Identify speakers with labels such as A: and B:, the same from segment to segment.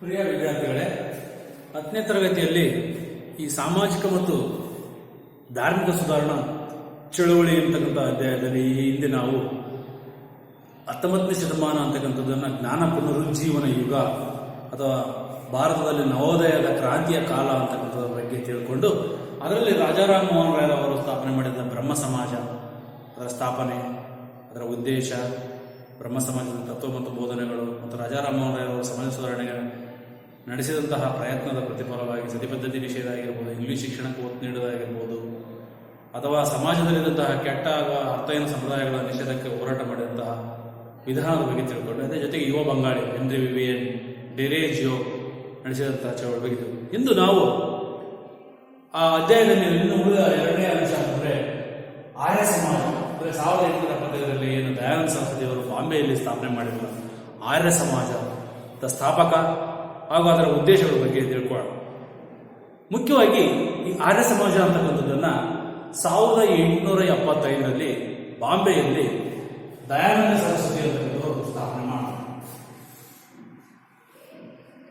A: ಪ್ರಿಯ ವಿದ್ಯಾರ್ಥಿಗಳೇ, 10ನೇ ತರಗತಿಯಲ್ಲಿ ಈ ಸಾಮಾಜಿಕ ಮತ್ತು ಧಾರ್ಮಿಕ ಸುಧಾರಣಾ ಚಳುವಳಿ ಅಂತಕ್ಕಂಥ ಅಧ್ಯಾಯದಲ್ಲಿ ಈ ಹಿಂದೆ ನಾವು 19ನೇ ಶತಮಾನ ಅಂತಕ್ಕಂಥದ್ದನ್ನು ಜ್ಞಾನ ಪುನರುಜ್ಜೀವನ ಯುಗ ಅಥವಾ ಭಾರತದಲ್ಲಿ ನವೋದಯದ ಕ್ರಾಂತಿಯ ಕಾಲ ಅಂತಕ್ಕಂಥದ್ರ ಬಗ್ಗೆ ತಿಳ್ಕೊಂಡು ಅದರಲ್ಲಿ ರಾಜಾರಾಮ್ ಮೋಹನ್ ರಾಯ್ ಅವರು ಸ್ಥಾಪನೆ ಮಾಡಿದ ಬ್ರಹ್ಮ ಸಮಾಜ, ಅದರ ಸ್ಥಾಪನೆ, ಅದರ ಉದ್ದೇಶ, ಬ್ರಹ್ಮ ಸಮಾಜದ ತತ್ವ ಮತ್ತು ಬೋಧನೆಗಳು ಮತ್ತು ರಾಜಾರಾಮ್ ಮೋಹನ್ ರಾಯ್ ಅವರು ಸಮಾಜ ಸುಧಾರಣೆಗೆ ನಡೆಸಿದಂತಹ ಪ್ರಯತ್ನದ ಪ್ರತಿಫಲವಾಗಿ ಸತಿಪದ್ಧತಿ ನಿಷೇಧ ಆಗಿರ್ಬೋದು, ಇಂಗ್ಲಿಷ್ ಶಿಕ್ಷಣಕ್ಕೆ ಒತ್ತು ನೀಡುವುದಾಗಿರ್ಬೋದು, ಅಥವಾ ಸಮಾಜದಲ್ಲಿದ್ದಂತಹ ಕೆಟ್ಟ ಅರ್ಥಹೀನ ಸಂಪ್ರದಾಯಗಳ ನಿಷೇಧಕ್ಕೆ ಹೋರಾಟ ಮಾಡಿದಂತಹ ವಿಧಾನದ ಬಗ್ಗೆ ತಿಳ್ಕೊಂಡು, ಅದೇ ಜೊತೆಗೆ ಯುವ ಬಂಗಾಳಿ ಹೆನ್ರಿ ವಿವಿಯನ್ ಡೆರೇಜಿಯೋ ನಡೆಸಿದಂತಹ ಚಳವಳಿ ಬಗ್ಗೆ ಇಂದು ನಾವು ಆ ಅಧ್ಯಾಯದಲ್ಲಿ ಇನ್ನು ಉಳಿದ ಎರಡನೇ ಅಂಶ ಅಂದರೆ ಆರ್ಯ ಸಮಾಜ. ಅಂದರೆ 1875ರಲ್ಲಿ ಏನು ದಯಾನಂದ ಸರಸ್ವತಿ ಅವರು ಬಾಂಬೆಯಲ್ಲಿ ಸ್ಥಾಪನೆ ಮಾಡಿದ್ರು ಆರ್ಯ ಸಮಾಜದ ಸ್ಥಾಪಕ ಹಾಗೂ ಅದರ ಉದ್ದೇಶಗಳ ಬಗ್ಗೆ ತಿಳ್ಕೊಳ್ಳೋಣ. ಮುಖ್ಯವಾಗಿ ಈ ಆರ್ಯ ಸಮಾಜ ಅಂತಕ್ಕಂಥದ್ದನ್ನು 1875ರಲ್ಲಿ ಬಾಂಬೆಯಲ್ಲಿ ದಯಾನಂದ ಸರಸ್ವತಿ ಅಂತಕ್ಕಂಥವರು ಸ್ಥಾಪನೆ ಮಾಡಿದ್ರು.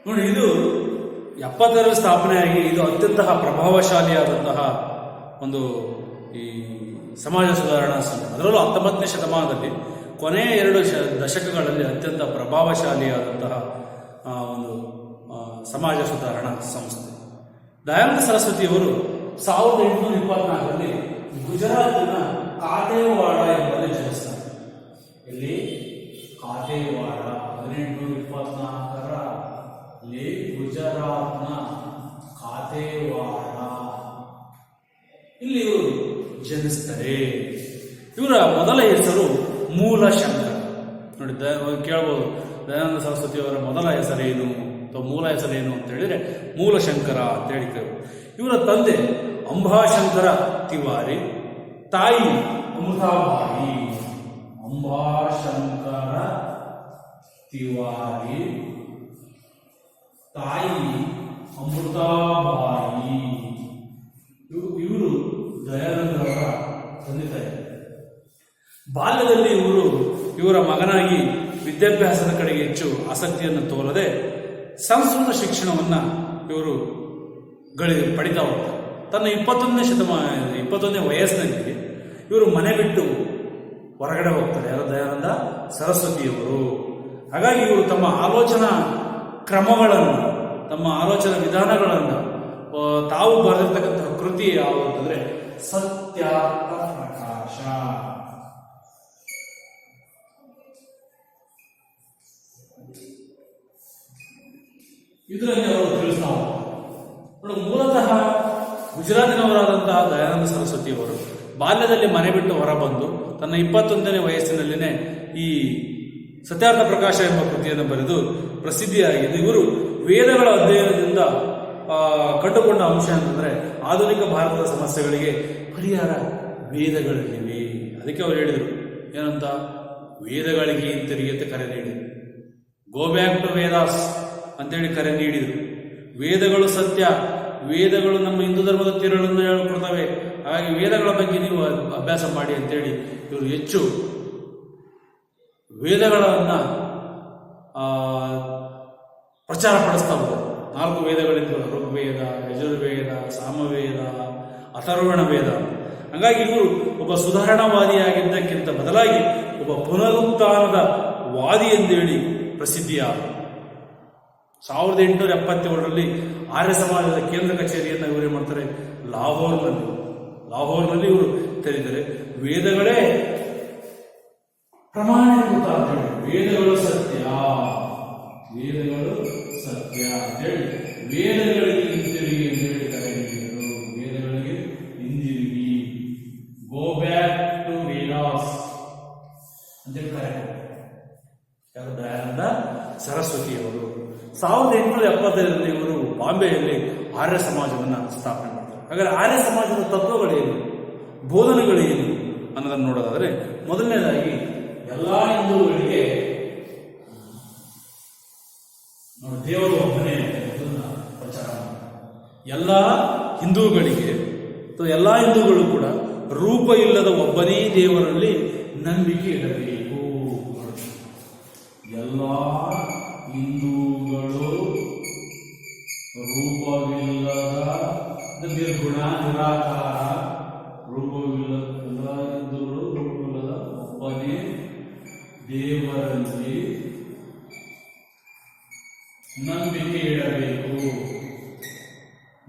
A: ನೋಡಿ, ಇದು 70ರಲ್ಲಿ ಸ್ಥಾಪನೆಯಾಗಿ ಇದು ಅತ್ಯಂತ ಪ್ರಭಾವಶಾಲಿಯಾದಂತಹ ಒಂದು ಈ ಸಮಾಜ ಸುಧಾರಣಾ ಸಂಘ. ಅದರಲ್ಲೂ 19ನೇ ಶತಮಾನದಲ್ಲಿ ಕೊನೆಯ 2 ದಶಕಗಳಲ್ಲಿ ಅತ್ಯಂತ ಪ್ರಭಾವಶಾಲಿಯಾದಂತಹ ಒಂದು ಸಮಾಜ ಸುಧಾರಣಾ ಸಂಸ್ಥೆ. ದಯಾನಂದ ಸರಸ್ವತಿಯವರು 1824ರಲ್ಲಿ ಗುಜರಾತಿನ ಕಾಟೇವಾಡ ಎಂಬಲ್ಲಿ ಜನಿಸ್ತಾರೆ. ಇಲ್ಲಿ ಕಾಟೇವಾಡ 1824ರಲ್ಲಿ ಗುಜರಾತ್ನ ಕಾಟೇವಾಡ ಇಲ್ಲಿ ಇವರು ಜನಿಸ್ತಾರೆ. ಇವರ ಮೊದಲ ಹೆಸರು ಮೂಲಶಂಕರ. ನೋಡಿ, ಕೇಳಬಹುದು ದಯಾನಂದ ಸರಸ್ವತಿ ಅವರ ಮೊದಲ ಹೆಸರೇನು ಅಥವಾ ಮೂಲ ಹೆಸರೇನು ಅಂತ ಹೇಳಿದ್ರೆ ಮೂಲಶಂಕರ ಅಂತ ಹೇಳಿ ಕೇಳಬಹುದು. ಇವರ ತಂದೆ ಅಂಬಾಶಂಕರ ತಿವಾರಿ, ತಾಯಿ ಅಮೃತಾಬಾಯಿ. ಅಂಬಾಶಂಕರ ತಿವಾರಿ, ತಾಯಿ ಅಮೃತಾಬಾಯಿ. ಇವರು ದಯಾನಂದರವರ ತಂದೆ ತಾಯಿ. ಬಾಲ್ಯದಲ್ಲಿ ಇವರ ಮಗನಾಗಿ ವಿದ್ಯಾಭ್ಯಾಸದ ಕಡೆಗೆ ಹೆಚ್ಚು ಆಸಕ್ತಿಯನ್ನು ತೋರದೆ ಸಂಸ್ಕೃತ ಶಿಕ್ಷಣವನ್ನು ಇವರು ಪಡಿತಾ ಹೋಗ್ತಾರೆ. ತನ್ನ 21ನೇ ವಯಸ್ಸಿನಲ್ಲಿ ಇವರು ಮನೆ ಬಿಟ್ಟು ಹೊರಗಡೆ ಹೋಗ್ತಾರೆ. ಯಾರು? ದಯಾನಂದ ಸರಸ್ವತಿಯವರು. ಹಾಗಾಗಿ ಇವರು ತಮ್ಮ ಆಲೋಚನಾ ಕ್ರಮಗಳನ್ನು, ತಮ್ಮ ಆಲೋಚನಾ ವಿಧಾನಗಳನ್ನು ತಾವು ಬರೆದಿರ್ತಕ್ಕಂತಹ ಕೃತಿ ಯಾವುದು ಅಂತಂದ್ರೆ ಸತ್ಯಾರ್ಥ ಪ್ರಕಾಶ. ಇದರಲ್ಲಿ ಅವರು ತಿಳಿಸ್ತಾ ಹೋಗ್ತಾರೆ. ಮೂಲತಃ ಗುಜರಾತಿನವರಾದಂತಹ ದಯಾನಂದ ಸರಸ್ವತಿಯವರು ಬಾಲ್ಯದಲ್ಲಿ ಮನೆ ಬಿಟ್ಟು ಹೊರಬಂದು ತನ್ನ 21ನೇ ವಯಸ್ಸಿನಲ್ಲಿನೇ ಈ ಸತ್ಯಾರ್ಥ ಪ್ರಕಾಶ ಎಂಬ ಕೃತಿಯನ್ನು ಬರೆದು ಪ್ರಸಿದ್ಧಿಯಾಗಿದ್ದು, ಇವರು ವೇದಗಳ ಅಧ್ಯಯನದಿಂದ ಕಂಡುಕೊಂಡ ಅಂಶ ಅಂತಂದ್ರೆ ಆಧುನಿಕ ಭಾರತದ ಸಮಸ್ಯೆಗಳಿಗೆ ಪರಿಹಾರ ವೇದಗಳಲ್ಲಿವೆ. ಅದಕ್ಕೆ ಅವರು ಹೇಳಿದರು ಏನಂತ, ವೇದಗಳಿಗೆ ಹಿಂತಿರುಗಿ ಅಂತ ಕರೆ ನೀಡಿದರು. ಗೋ ಬ್ಯಾಕ್ ಟು ವೇದಾಸ್ ಅಂತೇಳಿ ಕರೆ ನೀಡಿದರು. ವೇದಗಳು ಸತ್ಯ, ವೇದಗಳು ನಮ್ಮ ಹಿಂದೂ ಧರ್ಮದ ತಿರುಳನ್ನು ಹೇಳಿಕೊಡ್ತವೆ, ಹಾಗಾಗಿ ವೇದಗಳ ಬಗ್ಗೆ ನೀವು ಅಭ್ಯಾಸ ಮಾಡಿ ಅಂತೇಳಿ ಇವರು ಹೆಚ್ಚು ವೇದಗಳನ್ನು ಪ್ರಚಾರ ಪಡಿಸ್ತಾ ಹೋದರು. 4 ವೇದಗಳಿಂದ ಋಗ್ವೇದ, ಯಜುರ್ವೇದ, ಸಾಮವೇದ, ಅಥರ್ವಣ ವೇದ. ಹಾಗಾಗಿ ಇವರು ಒಬ್ಬ ಸುಧಾರಣಾವಾದಿಯಾಗಿದ್ದಕ್ಕಿಂತ ಬದಲಾಗಿ ಒಬ್ಬ ಪುನರುತ್ಥಾನದ ವಾದಿ ಎಂದೇಳಿ ಪ್ರಸಿದ್ಧಿಯಾದರು. 1877ರಲ್ಲಿ ಆರ್ಯ ಸಮಾಜದ ಕೇಂದ್ರ ಕಚೇರಿಯನ್ನು ಇವರು ಏನು ಮಾಡ್ತಾರೆ, ಲಾಹೋರ್ನಲ್ಲಿ ಇವರು ತೆರೆದರೆ ವೇದಗಳೇ ಪ್ರಮಾಣೀಕೃತ ಅಂತೇಳಿ, ವೇದಗಳು ಸತ್ಯ ಅಂತೇಳಿ ವೇದಗಳಿಗೆ ಹಿಂತಿರುಗಿ ಅಂತೇಳಿ ಕರೆ ನೀಡಿದರು. ವೇದಗಳಿಗೆ ಹಿಂದಿರುಗಿ, ಗೋ ಬ್ಯಾಕ್ ಟು ವೇದಾಸ್ ಅಂತೇಳಿ ಕರೆ ಯಾರು? ದಯಾನಂದ ಸರಸ್ವತಿಯವರು. 1875ರಲ್ಲಿ ಇವರು ಬಾಂಬೆಯಲ್ಲಿ ಆರ್ಯ ಸಮಾಜವನ್ನು ಸ್ಥಾಪನೆ ಮಾಡ್ತಾರೆ. ಹಾಗಾದರೆ ಆರ್ಯ ಸಮಾಜದ ತತ್ವಗಳೇನು, ಬೋಧನೆಗಳೇನು ಅನ್ನೋದನ್ನು ನೋಡೋದಾದರೆ, ಮೊದಲನೇದಾಗಿ ಎಲ್ಲ ಹಿಂದೂಗಳಿಗೆ ದೇವರು ಒಬ್ಬನೇ ಪ್ರಚಾರ. ಎಲ್ಲ ಹಿಂದೂಗಳಿಗೆ ಅಥವಾ ಎಲ್ಲ ಹಿಂದೂಗಳು ಕೂಡ ರೂಪ ಇಲ್ಲದ ಒಬ್ಬನೇ ದೇವರಲ್ಲಿ ನಂಬಿಕೆ ಇಡಬೇಕು. ಎಲ್ಲ ಹಿಂದೂಗಳು ರೂಪವಿಲ್ಲದ ನಿರ್ಗುಣ ನಿರಾಕಾರ, ರೂಪವಿಲ್ಲದ ಇದ್ದರು ರೂಪವಿಲ್ಲದ ಒಬ್ಬನೇ ದೇವರಲ್ಲಿ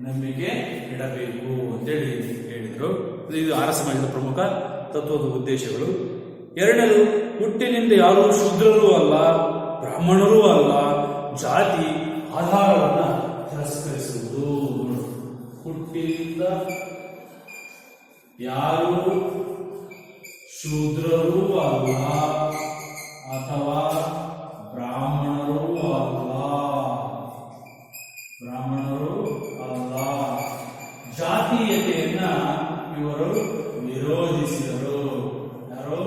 A: ನಂಬಿಕೆ ಇಡಬೇಕು ಅಂತೇಳಿ ಹೇಳಿದರು. ಇದು ಆರ್ಯ ಸಮಾಜದ ಪ್ರಮುಖ ತತ್ವದ ಉದ್ದೇಶಗಳು. ಎರಡನೇದು, ಹುಟ್ಟಿನಿಂದ ಯಾರೂ ಶೂದ್ರರೂ ಅಲ್ಲ, ಬ್ರಾಹ್ಮಣರೂ ಅಲ್ಲ, ಜಾತಿ ಆಧಾರವನ್ನು ತಿರಸ್ಕರಿಸುವುದು. ಹುಟ್ಟಿನಿಂದ ಯಾರೂ ಶೂದ್ರರೂ ಅಲ್ಲ ಅಥವಾ ಬ್ರಾಹ್ಮಣರೂ ಅಲ್ಲ, ಜಾತೀಯತೆಯನ್ನ ಇವರು ವಿರೋಧಿಸಿದರು. ಯಾರು?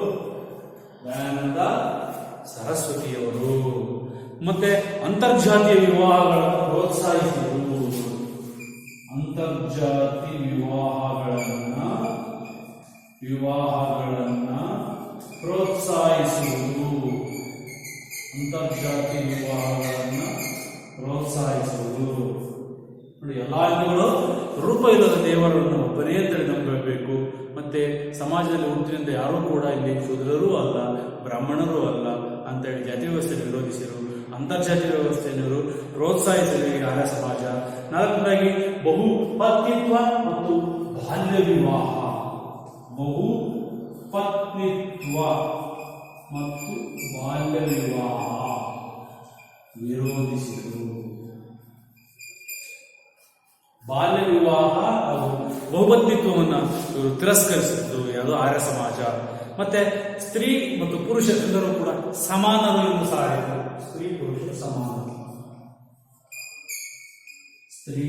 A: ದಯಾನಂದ ಸರಸ್ವತಿಯವರು. ಮತ್ತೆ ಅಂತರ್ಜಾತೀಯ ವಿವಾಹಗಳನ್ನು ಪ್ರೋತ್ಸಾಹಿಸಿದರು. ಅಂತರ್ಜಾತಿ ವಿವಾಹಗಳನ್ನ ಪ್ರೋತ್ಸಾಹಿಸುವುದು. ಅಂತರ್ಜಾತಿ ವಿವಾಹಗಳನ್ನು ಪ್ರೋತ್ಸಾಹಿಸುವುದು. ನೋಡಿ, ಎಲ್ಲಾ ಹಿಂದೂಗಳು ರೂಪ ಇಲ್ಲದ ದೇವರನ್ನು ಒಬ್ಬನೇ ಅಂತೇಳಿ ನಂಬಬೇಕು. ಮತ್ತೆ ಸಮಾಜದಲ್ಲಿ ಹುಟ್ಟಿನಿಂದ ಯಾರೂ ಕೂಡ ಇಲ್ಲಿ ಶೂದ್ರರೂ ಅಲ್ಲ, ಬ್ರಾಹ್ಮಣರೂ ಅಲ್ಲ ಅಂತೇಳಿ ಜಾತಿ ವ್ಯವಸ್ಥೆಯನ್ನು ವಿರೋಧಿಸಿದರು. ಅಂತರ್ಜಾತಿ ವ್ಯವಸ್ಥೆಯನ್ನು ಪ್ರೋತ್ಸಾಹಿಸಿದರು ಈ ಆರ್ಯ ಸಮಾಜ. ನಾಲ್ಕನೇದಾಗಿ, ಬಹುಪತ್ನಿತ್ವ ಮತ್ತು ಬಾಲ್ಯ ವಿವಾಹ. ಬಹುಪತ್ನಿತ್ವ ಮತ್ತು ಬಾಲ್ಯ ವಿವಾಹ ವಿರೋಧಿಸಿದರು. ಬಾಲ್ಯ ವಿವಾಹ ಹಾಗೂ ಬಹುಪತ್ನಿತ್ವವನ್ನು ಇವರು ತಿರಸ್ಕರಿಸಿದ್ದು ಯಾವುದು? ಆರ್ಯ ಸಮಾಜ. ಮತ್ತೆ ಸ್ತ್ರೀ ಮತ್ತು ಪುರುಷರೆಲ್ಲರೂ ಕೂಡ ಸಮಾನರು ಎಂದು ಸಹ ಹೇಳಿದರು. ಸ್ತ್ರೀ ಪುರುಷರು ಸಮಾನ. ಸ್ತ್ರೀ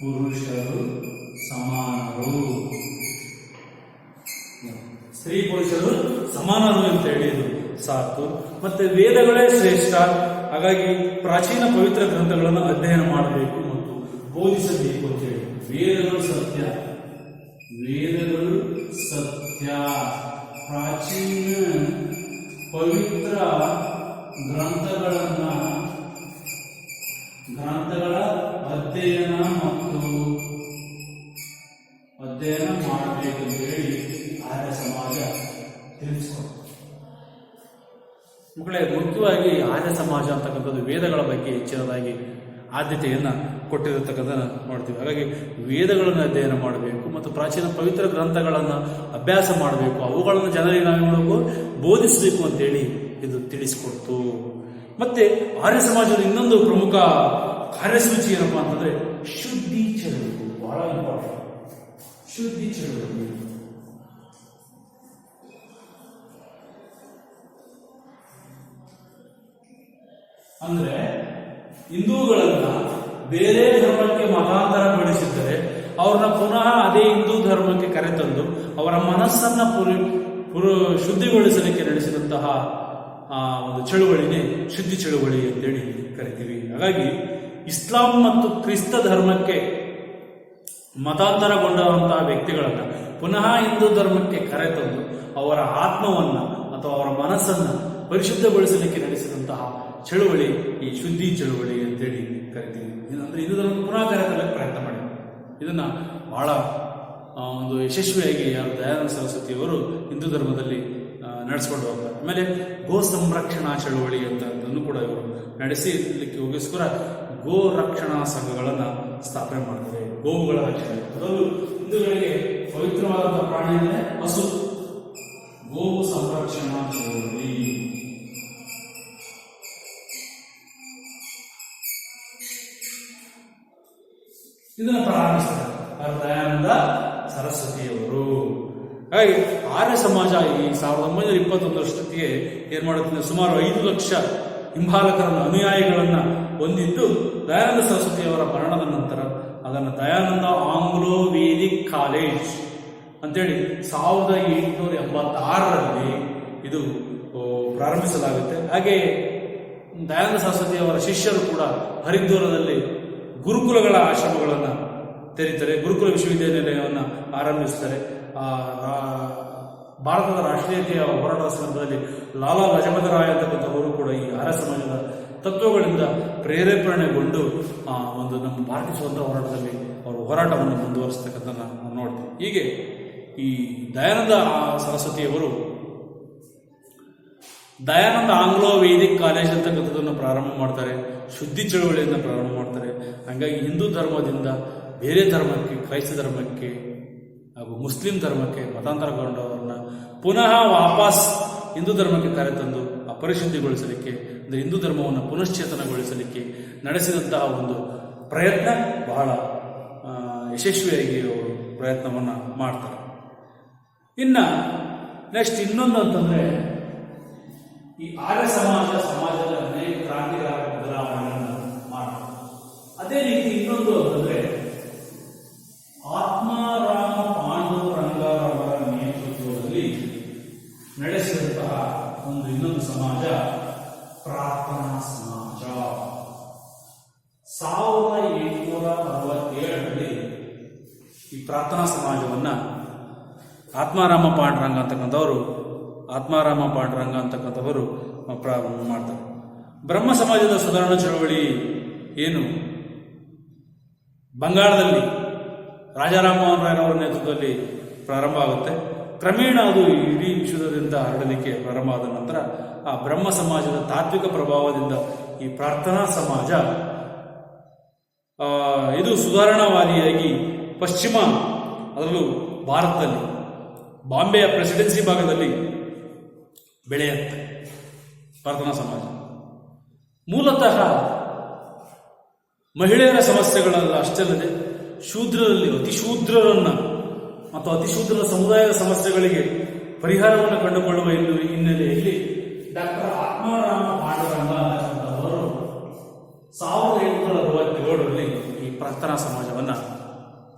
A: ಪುರುಷರು ಸಮಾನರು. ಸ್ತ್ರೀ ಪುರುಷರು ಸಮಾನರು ಅಂತ ಹೇಳಿದ್ರು ಸಾಕು. ಮತ್ತೆ ವೇದಗಳೇ ಶ್ರೇಷ್ಠ, ಹಾಗಾಗಿ ಪ್ರಾಚೀನ ಪವಿತ್ರ ಗ್ರಂಥಗಳನ್ನು ಅಧ್ಯಯನ ಮಾಡಬೇಕು ಮತ್ತು ಬೋಧಿಸಬೇಕು ಅಂತ ಹೇಳಿ. ವೇದಗಳು ಸತ್ಯ, ಪ್ರಾಚೀನ ಪವಿತ್ರ ಗ್ರಂಥಗಳ ಅಧ್ಯಯನ ಮಾಡಬೇಕು ಅಂತ ಹೇಳಿ ಆರ್ಯ ಸಮಾಜ ತಿಳಿಸ್ಕೊಡ್ತಾರೆ. ಮಕ್ಕಳೇ, ಮುಖ್ಯವಾಗಿ ಆರ್ಯ ಸಮಾಜ ಅಂತಕ್ಕಂಥದ್ದು ವೇದಗಳ ಬಗ್ಗೆ ಹೆಚ್ಚಿನದಾಗಿ ಆದ್ಯತೆಯನ್ನು ಕೊಟ್ಟಿರತಕ್ಕಂಥದ್ದನ್ನು ನೋಡ್ತೀವಿ. ಹಾಗಾಗಿ ವೇದಗಳನ್ನು ಅಧ್ಯಯನ ಮಾಡಬೇಕು ಮತ್ತು ಪ್ರಾಚೀನ ಪವಿತ್ರ ಗ್ರಂಥಗಳನ್ನು ಅಭ್ಯಾಸ ಮಾಡಬೇಕು, ಅವುಗಳನ್ನು ಜನರಿಗೆ ನಾವು ಬೋಧಿಸಬೇಕು ಅಂತೇಳಿ ಇದು ತಿಳಿಸಿಕೊಡ್ತು. ಮತ್ತೆ ಆರ್ಯ ಸಮಾಜದ ಇನ್ನೊಂದು ಪ್ರಮುಖ ಕಾರ್ಯಸೂಚಿ ಏನಪ್ಪಾ ಅಂತಂದ್ರೆ ಶುದ್ಧಿ ಚಳುವಳಿ. ಬಹಳ ಇಂಪಾರ್ಟೆಂಟ್. ಶುದ್ಧಿ ಚಳುವಳಿ ಅಂದ್ರೆ ಹಿಂದೂಗಳನ್ನ ಬೇರೆ ಧರ್ಮಕ್ಕೆ ಮತಾಂತರಗೊಳಿಸಿದ್ದರೆ ಅವ್ರನ್ನ ಪುನಃ ಅದೇ ಹಿಂದೂ ಧರ್ಮಕ್ಕೆ ಕರೆತಂದು ಅವರ ಮನಸ್ಸನ್ನ ಶುದ್ಧಿಗೊಳಿಸಲಿಕ್ಕೆ ನಡೆಸಿದಂತಹ ಒಂದು ಚಳುವಳಿನೇ ಶುದ್ಧಿ ಚಳುವಳಿ ಅಂತೇಳಿ ಕರಿತೀವಿ. ಹಾಗಾಗಿ ಇಸ್ಲಾಂ ಮತ್ತು ಕ್ರಿಸ್ತ ಧರ್ಮಕ್ಕೆ ಮತಾಂತರಗೊಂಡಂತಹ ವ್ಯಕ್ತಿಗಳನ್ನ ಪುನಃ ಹಿಂದೂ ಧರ್ಮಕ್ಕೆ ಕರೆತಂದು ಅವರ ಆತ್ಮವನ್ನ ಅಥವಾ ಅವರ ಮನಸ್ಸನ್ನ ಪರಿಶುದ್ಧಗೊಳಿಸಲಿಕ್ಕೆ ನಡೆಸಿದಂತಹ ಚಳುವಳಿ ಈ ಶುದ್ಧಿ ಚಳುವಳಿ ಅಂತೇಳಿ ಕರಿತೀವಿ. ಅಂದ್ರೆ ಹಿಂದೂ ಧರ್ಮ ಪುನಃ ಕರೆತರಲಿಕ್ಕೆ ಪ್ರಯತ್ನ ಮಾಡಿ ಇದನ್ನ ಬಹಳ ಒಂದು ಯಶಸ್ವಿಯಾಗಿ ದಯಾನಂದ ಸರಸ್ವತಿಯವರು ಹಿಂದೂ ಧರ್ಮದಲ್ಲಿ ನಡೆಸ್ಕೊಂಡು ಹೋಗ್ತಾರೆ. ಆಮೇಲೆ ಗೋ ಸಂರಕ್ಷಣಾ ಚಳುವಳಿ ಅಂತದನ್ನು ಕೂಡ ಇವರು ನಡೆಸಲಿಕ್ಕೆ ಹೋಗಿಸ್ಕರ ಗೋ ರಕ್ಷಣಾ ಸಂಘಗಳನ್ನ ಸ್ಥಾಪನೆ ಮಾಡ್ತಾರೆ. ಗೋವುಗಳ ರಕ್ಷಣೆ, ಅದರಲ್ಲೂ ಹಿಂದೂಗಳಿಗೆ ಪವಿತ್ರವಾದಂತಹ ಪ್ರಾಣಿ ಅಂದರೆ ಹಸು. ಗೋವು ಸಂರಕ್ಷಣಾ ಚಳುವಳಿ ಇದನ್ನು ಪ್ರಾರಂಭಿಸ್ತಾರೆ ದಯಾನಂದ ಸರಸ್ವತಿಯವರು. ಹಾಗಾಗಿ ಆರ್ಯ ಸಮಾಜ ಈ 1921 ಏನ್ ಮಾಡುತ್ತದೆ, ಸುಮಾರು 5 ಲಕ್ಷ ಹಿಂಬಾಲಕರನ್ನು ಅನುಯಾಯಿಗಳನ್ನ ಹೊಂದಿದ್ದು ದಯಾನಂದ ಸರಸ್ವತಿಯವರ ಮರಣದ ನಂತರ ಅದನ್ನು ದಯಾನಂದ ಆಂಗ್ಲೋ ವೇದಿಕ್ ಕಾಲೇಜ್ ಅಂತೇಳಿ 1886ರಲ್ಲಿ ಇದು ಪ್ರಾರಂಭಿಸಲಾಗುತ್ತೆ. ಹಾಗೆ ದಯಾನಂದ ಸರಸ್ವತಿಯವರ ಶಿಷ್ಯರು ಕೂಡ ಹರಿದ್ವಾರದಲ್ಲಿ ಗುರುಕುಲಗಳ ಆಶ್ರಮಗಳನ್ನು ತೆರೀತಾರೆ, ಗುರುಕುಲ ವಿಶ್ವವಿದ್ಯಾನಿಲಯವನ್ನು ಆರಂಭಿಸ್ತಾರೆ. ಭಾರತದ ರಾಷ್ಟ್ರೀಯತೆಯ ಹೋರಾಟದ ಸಂದರ್ಭದಲ್ಲಿ ಲಾಲಾ ಲಜಪತ ರಾಯ್ ಅಂತಕ್ಕಂಥವರು ಕೂಡ ಈ ಆರ್ಯ ಸಮಾಜದ ತತ್ವಗಳಿಂದ ಪ್ರೇರೇಪಣೆಗೊಂಡು ಒಂದು ನಮ್ಮ ಭಾರತೀಯ ಸ್ವಾತಂತ್ರ್ಯ ಹೋರಾಟದಲ್ಲಿ ಅವರು ಹೋರಾಟವನ್ನು ಮುಂದುವರಿಸ್ತಕ್ಕಂಥ ನಾವು ನೋಡ್ತೀವಿ. ಹೀಗೆ ಈ ದಯಾನಂದ ಸರಸ್ವತಿಯವರು ದಯಾನಂದ ಆಂಗ್ಲೋ ವೇದಿಕ್ ಕಾಲೇಜ್ ಅಂತಕ್ಕಂಥದ್ದನ್ನು ಪ್ರಾರಂಭ ಮಾಡ್ತಾರೆ, ಶುದ್ಧಿ ಚಳವಳಿಯನ್ನು ಪ್ರಾರಂಭ ಮಾಡ್ತಾರೆ. ಹಾಗಾಗಿ ಹಿಂದೂ ಧರ್ಮದಿಂದ ಬೇರೆ ಧರ್ಮಕ್ಕೆ, ಕ್ರೈಸ್ತ ಧರ್ಮಕ್ಕೆ ಹಾಗೂ ಮುಸ್ಲಿಂ ಧರ್ಮಕ್ಕೆ ಮತಾಂತರಗೊಂಡವರನ್ನ ಪುನಃ ವಾಪಸ್ ಹಿಂದೂ ಧರ್ಮಕ್ಕೆ ಕರೆತಂದು ಅಪರಿಶುದ್ಧಿಗೊಳಿಸಲಿಕ್ಕೆ, ಅಂದರೆ ಹಿಂದೂ ಧರ್ಮವನ್ನು ಪುನಶ್ಚೇತನಗೊಳಿಸಲಿಕ್ಕೆ ನಡೆಸಿದಂತಹ ಒಂದು ಪ್ರಯತ್ನ ಬಹಳ ಯಶಸ್ವಿಯಾಗಿ ಅವರು ಪ್ರಯತ್ನವನ್ನು ಮಾಡ್ತಾರೆ. ಇನ್ನು ನೆಕ್ಸ್ಟ್ ಇನ್ನೊಂದು ಅಂತಂದರೆ, ಈ ಆರ್ಯ ಸಮಾಜದ ಅನೇಕ ಕ್ರಾಂತಿಕಾರಕ ಬದಲಾವಣೆಗಳನ್ನು ಮಾಡ್ತಾರೆ. ಅದೇ ರೀತಿ ಇನ್ನೊಂದು ಅಂತಂದರೆ ಆತ್ಮಾರಾಮ ಪಾಂಡುರಂಗರವರ ನೇತೃತ್ವದಲ್ಲಿ ನಡೆಸಿದಂತಹ ಇನ್ನೊಂದು ಸಮಾಜ ಪ್ರಾರ್ಥನಾ ಸಮಾಜ. 1867ರಲ್ಲಿ ಈ ಪ್ರಾರ್ಥನಾ ಸಮಾಜವನ್ನ ಆತ್ಮಾರಾಮ ಪಾಂಡುರಂಗ ಅಂತಕ್ಕಂಥವರು ಪ್ರಾರಂಭ ಮಾಡ್ತಾರೆ. ಬ್ರಹ್ಮ ಸಮಾಜದ ಸುಧಾರಣಾ ಚಳವಳಿ ಏನು ಬಂಗಾಳದಲ್ಲಿ ರಾಜಾರಾಮ ಮೋಹನ್ ರಾಯರವರ ನೇತೃತ್ವದಲ್ಲಿ ಪ್ರಾರಂಭ ಆಗುತ್ತೆ. ಕ್ರಮೇಣ ಅದು ಇಡೀ ವಿಶ್ವದಾದ್ಯಂತ ಹರಡಲಿಕ್ಕೆ ಪ್ರಾರಂಭ ಆದ ನಂತರ ಆ ಬ್ರಹ್ಮ ಸಮಾಜದ ತಾತ್ವಿಕ ಪ್ರಭಾವದಿಂದ ಈ ಪ್ರಾರ್ಥನಾ ಸಮಾಜ ಇದು ಸುಧಾರಣಾವಾದಿಯಾಗಿ ಪಶ್ಚಿಮ, ಅದರಲ್ಲೂ ಭಾರತದಲ್ಲಿ ಬಾಂಬೆಯ ಪ್ರೆಸಿಡೆನ್ಸಿ ಭಾಗದಲ್ಲಿ ಬೆಳೆಯುತ್ತೆ. ಪ್ರಾರ್ಥನಾ ಸಮಾಜ ಮೂಲತಃ ಮಹಿಳೆಯರ ಸಮಸ್ಯೆಗಳಲ್ಲ ಅಷ್ಟೇ ಅಲ್ಲದೆ ಶೂದ್ರರಲ್ಲಿ ಅತಿಶೂದ್ರರನ್ನ ಮತ್ತು ಅತಿಶೂದ್ರರ ಸಮುದಾಯದ ಸಮಸ್ಯೆಗಳಿಗೆ ಪರಿಹಾರವನ್ನು ಕಂಡುಕೊಳ್ಳುವ ಹಿನ್ನೆಲೆಯಲ್ಲಿ ಡಾಕ್ಟರ್ ಆತ್ಮಾರಾಮ ಪಾಂಡುರಂಗ ಅವರು 1867ರಲ್ಲಿ ಈ ಪ್ರಾರ್ಥನಾ ಸಮಾಜವನ್ನು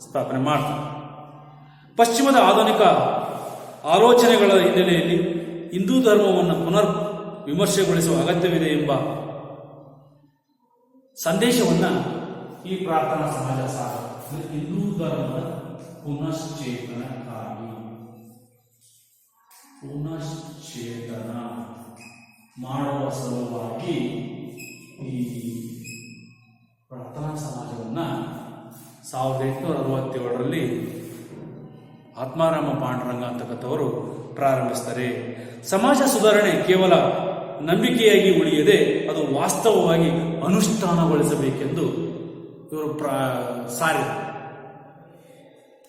A: ಸ್ಥಾಪನೆ ಮಾಡ್ತಾರೆ. ಪಶ್ಚಿಮದ ಆಧುನಿಕ ಆಲೋಚನೆಗಳ ಹಿನ್ನೆಲೆಯಲ್ಲಿ ಹಿಂದೂ ಧರ್ಮವನ್ನು ಪುನರ್ ವಿಮರ್ಶೆಗೊಳಿಸುವ ಅಗತ್ಯವಿದೆ ಎಂಬ ಸಂದೇಶವನ್ನು ಈ ಪ್ರಾರ್ಥನಾ ಸಮಾಜ ಸಾರುತ್ತದೆ. ಹಿಂದೂ ಧರ್ಮದ ಪುನಶ್ಚೇತನ ಮಾಡುವ ಸಲುವಾಗಿ ಈ ಪ್ರಾರ್ಥನಾ ಸಮಾಜವನ್ನ 1867ರಲ್ಲಿ ಆತ್ಮಾರಾಮ ಪಾಂಡುರಂಗ ಅಂತಕ್ಕಂಥವರು ಪ್ರಾರಂಭಿಸ್ತಾರೆ. ಸಮಾಜ ಸುಧಾರಣೆ ಕೇವಲ ನಂಬಿಕೆಯಾಗಿ ಉಳಿಯದೆ ಅದು ವಾಸ್ತವವಾಗಿ ಅನುಷ್ಠಾನಗೊಳಿಸಬೇಕೆಂದು ಇವರು ಸಾರಿದರು.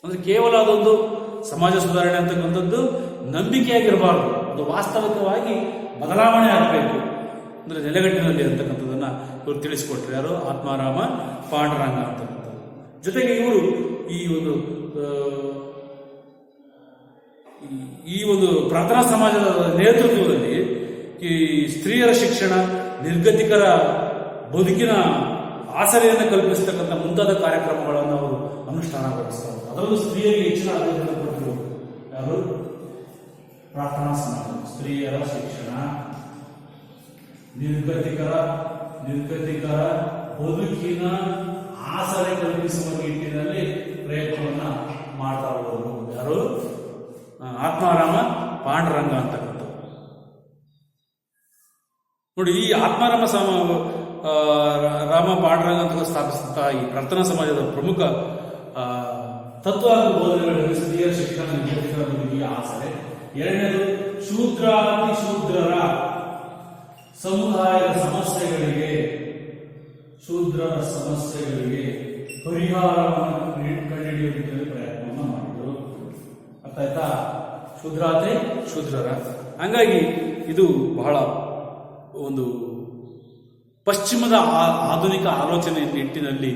A: ಅಂದ್ರೆ ಕೇವಲ ಅದೊಂದು ಸಮಾಜ ಸುಧಾರಣೆ ಅಂತಕ್ಕಂಥದ್ದು ನಂಬಿಕೆಯಾಗಿರಬಾರ್ದು, ಅದು ವಾಸ್ತವಿಕವಾಗಿ ಬದಲಾವಣೆ ಆಗಬೇಕು, ಅಂದ್ರೆ ನೆಲೆಗಟ್ಟಿನಲ್ಲಿ ಅಂತಕ್ಕಂಥದ್ದನ್ನ ಇವರು ತಿಳಿಸಿಕೊಟ್ರು. ಯಾರು? ಆತ್ಮಾರಾಮ ಪಾಂಡುರಂಗ ಅಂತಕ್ಕಂಥದ್ದು. ಜೊತೆಗೆ ಇವರು ಈ ಒಂದು ಪ್ರಾರ್ಥನಾ ಸಮಾಜದ ನೇತೃತ್ವದಲ್ಲಿ ಈ ಸ್ತ್ರೀಯರ ಶಿಕ್ಷಣ, ನಿರ್ಗತಿಕರ ಬದುಕಿನ ಆಸರೆಯನ್ನು ಕಲ್ಪಿಸತಕ್ಕಂಥ ಮುಂತಾದ ಕಾರ್ಯಕ್ರಮಗಳನ್ನು ಅವರು ಅನುಷ್ಠಾನಗೊಳಿಸ್ತಾರೆ. ಅದರಲ್ಲೂ ಸ್ತ್ರೀಯರಿಗೆ ಹೆಚ್ಚಿನ ಆದ್ಯತೆ ಕೊಟ್ಟಿರು ಯಾರು? ಪ್ರಾರ್ಥನಾ ಸಮಾಜ. ಸ್ತ್ರೀಯರ ಶಿಕ್ಷಣ, ನಿರ್ಗತಿಕರ ಬದುಕಿನ ಆಸರೆ ಕಲ್ಪಿಸುವ ನಿಟ್ಟಿನಲ್ಲಿ ಪ್ರಯತ್ನವನ್ನ ಮಾಡ್ತಾ ಹೋದರು. ಯಾರು? ಆತ್ಮಾರಾಮ ಪಾಂಡುರಂಗ ಅಂತಕ್ಕಂಥ ನೋಡಿ. ಈ ಆತ್ಮಾರಾಮ ರಾಮ ಪಾಂಡುರಂಗ ಅಂತ ಸ್ಥಾಪಿಸಿದಂತಹ ಈ ಪ್ರಾರ್ಥನಾ ಸಮಾಜದ ಪ್ರಮುಖ ತತ್ವ ಹಾಗೂ ಬೋಧನೆಗಳು ಸ್ತ್ರೀಯರ ಶಿಕ್ಷಣ, ನಿರ್ಗತಿಕರ ಬದುಕಿಗೆ ಆಸರೆ. ಎರಡನೇದು ಶೂದ್ರರ ಸಮುದಾಯದ ಸಮಸ್ಯೆಗಳಿಗೆ ಪರಿಹಾರವನ್ನು ಕಂಡುಹಿಡಿಯುವ ನಿಟ್ಟಿನಲ್ಲಿ ಪ್ರಯತ್ನವನ್ನು ಮಾಡಿದರು. ಅರ್ಥ ಆಯ್ತಾ? ಶೂದ್ರರ. ಹಂಗಾಗಿ ಇದು ಬಹಳ ಒಂದು ಪಶ್ಚಿಮದ ಆಧುನಿಕ ಆಲೋಚನೆ ನಿಟ್ಟಿನಲ್ಲಿ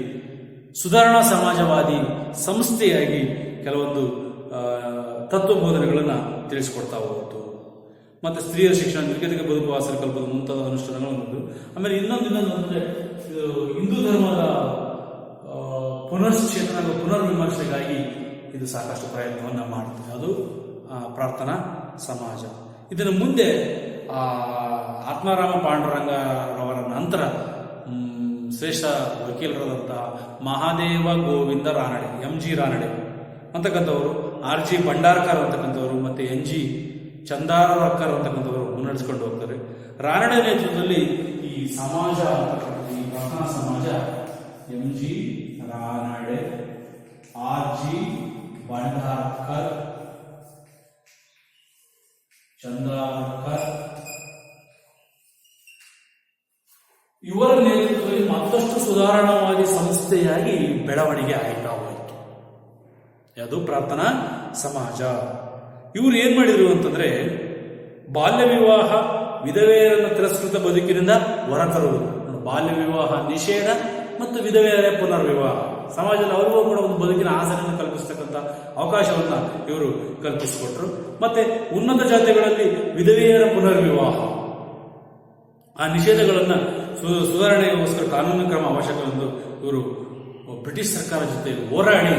A: ಸುಧಾರಣಾ ಸಮಾಜವಾದಿ ಸಂಸ್ಥೆಯಾಗಿ ಕೆಲವೊಂದು ತತ್ವಬೋಧನೆಗಳನ್ನು ತಿಳಿಸಿಕೊಡ್ತಾ ಹೋಯಿತು. ಮತ್ತು ಸ್ತ್ರೀಯರ ಶಿಕ್ಷಣ, ನಿರ್ಗತಿಕ ಬದುಕು ಆಸರೆ ಕಲ್ಪದ ಮುಂತಾದ ಅನುಷ್ಠಾನಗಳು. ಆಮೇಲೆ ಇನ್ನೊಂದು ಅಂದರೆ ಹಿಂದೂ ಧರ್ಮದ ಪುನಶ್ಚೇತನ, ಪುನರ್ವಿಮರ್ಶೆಗಾಗಿ ಇದು ಸಾಕಷ್ಟು ಪ್ರಯತ್ನವನ್ನು ಮಾಡುತ್ತದೆ. ಅದು ಪ್ರಾರ್ಥನಾ ಸಮಾಜ. ಇದನ್ನು ಮುಂದೆ ಆತ್ಮಾರಾಮ ಪಾಂಡುರಂಗರವರ ನಂತರ ಶ್ರೇಷ್ಠ ವಕೀಲರಾದಂತಹ ಮಹಾದೇವ ಗೋವಿಂದ ರಾನಡೆ, MG ರಾನಡೆ ಅಂತಕ್ಕಂಥವರು, RG ಭಂಡಾರ್ಕರ್ ಅಂತಕ್ಕಂಥವರು ಮತ್ತು NG ಚಂದಾರಕರ್ ಅಂತಕ್ಕಂಥವರು ಮುನ್ನಡೆಸ್ಕೊಂಡು ಹೋಗ್ತಾರೆ. ರಾನಡೆ ನೇತೃತ್ವದಲ್ಲಿ ಈ ಸಮಾಜ ಅಂತಕ್ಕಂಥದ್ದು, ಈ ಪ್ರಾರ್ಥನಾ ಸಮಾಜ MG ರಾನಡೆ, RG ಭಂಡಾರ್ಕರ್, ಚಂದಾವರ್ಕರ್ ಇವರ ನೇತೃತ್ವದಲ್ಲಿ ಮತ್ತಷ್ಟು ಸುಧಾರಣಾವಾದಿ ಸಂಸ್ಥೆಯಾಗಿ ಬೆಳವಣಿಗೆ ಆಯ್ತಾ ಹೋಯಿತು. ಯಾವುದು ಪ್ರಾರ್ಥನಾ ಸಮಾಜ. ಇವರು ಏನ್ ಮಾಡಿದ್ರು ಅಂತಂದ್ರೆ, ಬಾಲ್ಯ ವಿವಾಹ, ವಿಧವೆಯರನ್ನು ತಿರಸ್ಕೃತ ಬದುಕಿನಿಂದ ಹೊರತರುವುದು, ಬಾಲ್ಯ ವಿವಾಹ ನಿಷೇಧ ಮತ್ತು ವಿಧವೆಯರ ಪುನರ್ವಿವಾಹ, ಸಮಾಜದಲ್ಲಿ ಅವರಿಗೂ ಕೂಡ ಒಂದು ಬದುಕಿನ ಆಸರೆಯನ್ನು ಕಲ್ಪಿಸತಕ್ಕಂಥ ಅವಕಾಶವನ್ನ ಇವರು ಕಲ್ಪಿಸಿಕೊಟ್ರು. ಮತ್ತೆ ಉನ್ನತ ಜಾತಿಗಳಲ್ಲಿ ವಿಧವೆಯರ ಪುನರ್ವಿವಾಹ, ಆ ನಿಷೇಧಗಳನ್ನ ಸುಧಾರಣೆಗೋಸ್ಕರ ಕಾನೂನು ಕ್ರಮ ಅವಶ್ಯಕವೆಂದು ಇವರು ಬ್ರಿಟಿಷ್ ಸರ್ಕಾರ ಜೊತೆ ಹೋರಾಡಿ